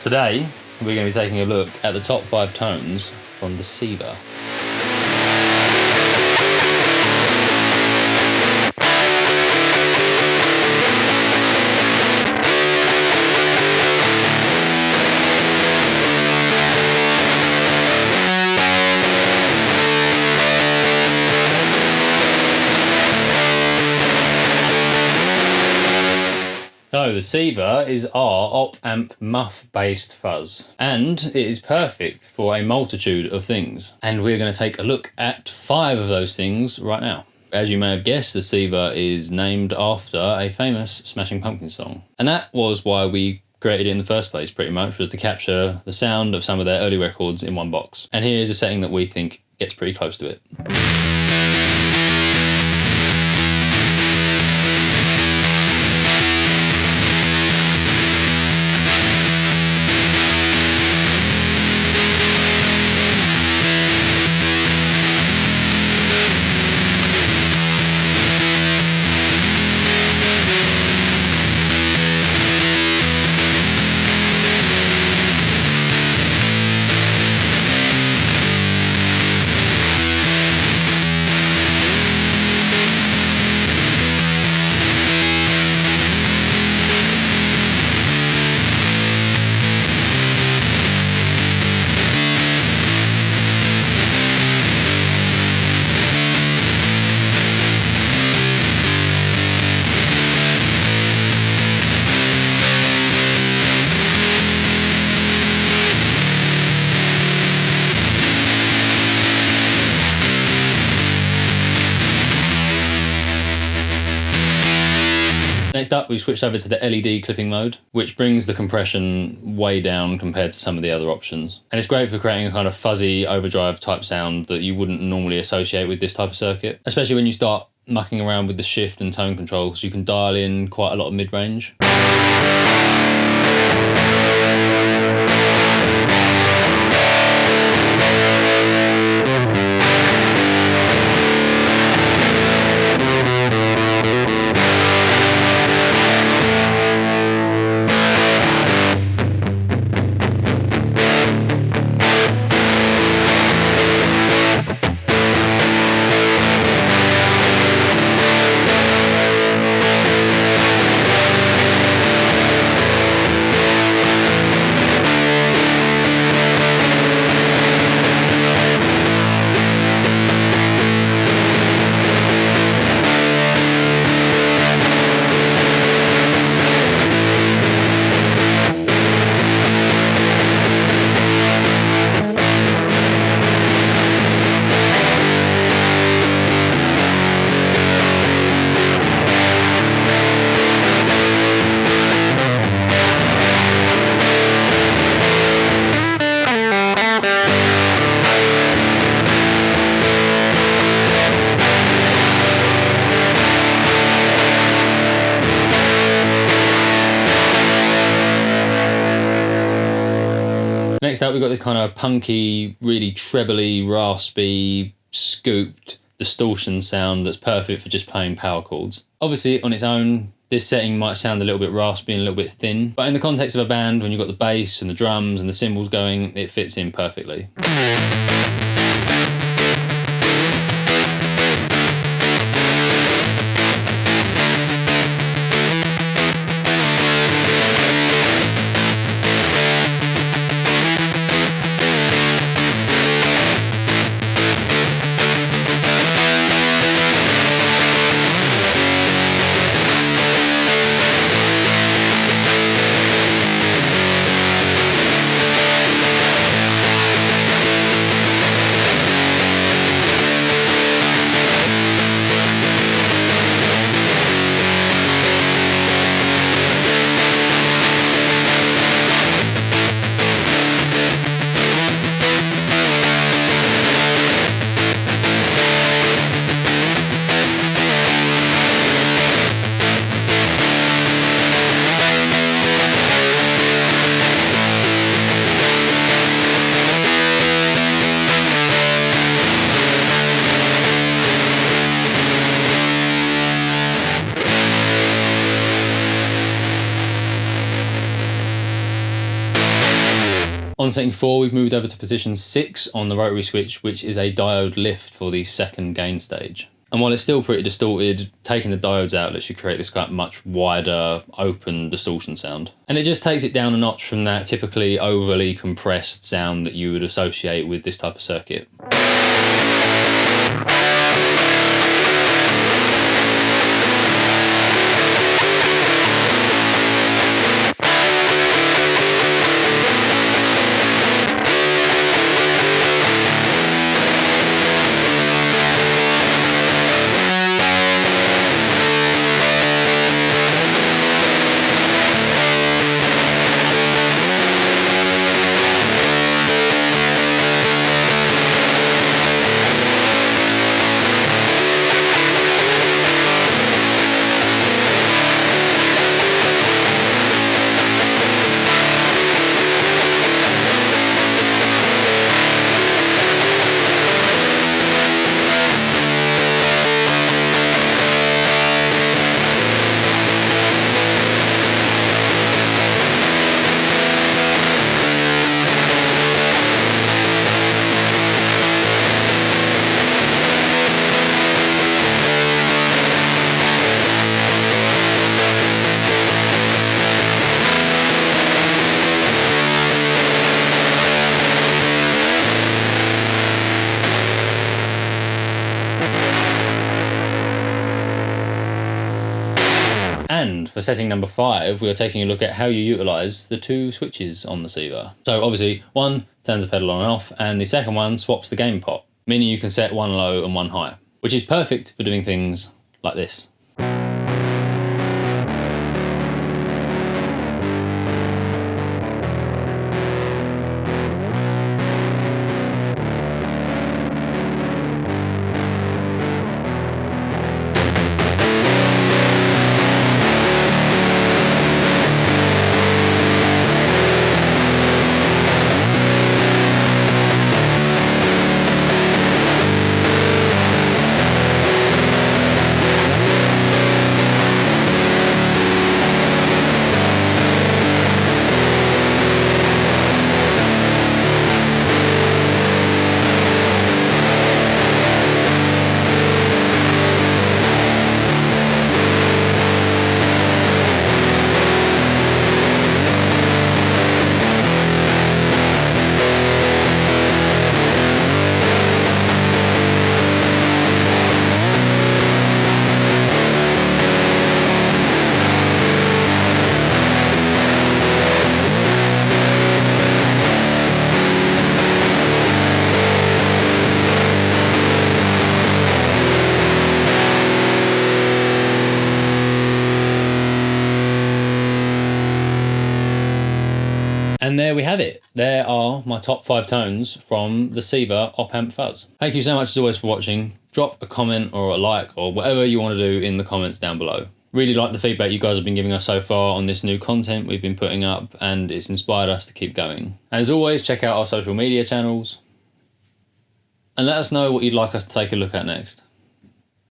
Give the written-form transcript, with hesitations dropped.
Today, we're going to be taking a look at the top 5 tones from the Siva. So the Siva is our op-amp muff based fuzz, and it is perfect for a multitude of things. And we're going to take a look at 5 of those things right now. As you may have guessed, the Siva is named after a famous Smashing Pumpkins song. And that was why we created it in the first place, pretty much, was to capture the sound of some of their early records in one box. And here is a setting that we think gets pretty close to it. Next up, we've switched over to the LED clipping mode, which brings the compression way down compared to some of the other options. And it's great for creating a kind of fuzzy overdrive type sound that you wouldn't normally associate with this type of circuit, especially when you start mucking around with the shift and tone controls. You can dial in quite a lot of mid-range. Next up, we've got this kind of punky, really trebly, raspy, scooped distortion sound that's perfect for just playing power chords. Obviously, on its own, this setting might sound a little bit raspy and a little bit thin, but in the context of a band, when you've got the bass and the drums and the cymbals going, it fits in perfectly. On setting 4, we've moved over to position 6 on the rotary switch, which is a diode lift for the second gain stage. And while it's still pretty distorted, taking the diodes out lets you create this kind of much wider, open distortion sound. And it just takes it down a notch from that typically overly compressed sound that you would associate with this type of circuit. And for setting number 5, we are taking a look at how you utilize the 2 switches on the Siva. So obviously, one turns the pedal on and off, and the second one swaps the gain pot, meaning you can set one low and one high, which is perfect for doing things like this. And there we have it. There are my top 5 tones from the Siva Op-Amp Fuzz. Thank you so much as always for watching. Drop a comment or a like or whatever you want to do in the comments down below. Really like the feedback you guys have been giving us so far on this new content we've been putting up, and it's inspired us to keep going. As always, check out our social media channels and let us know what you'd like us to take a look at next.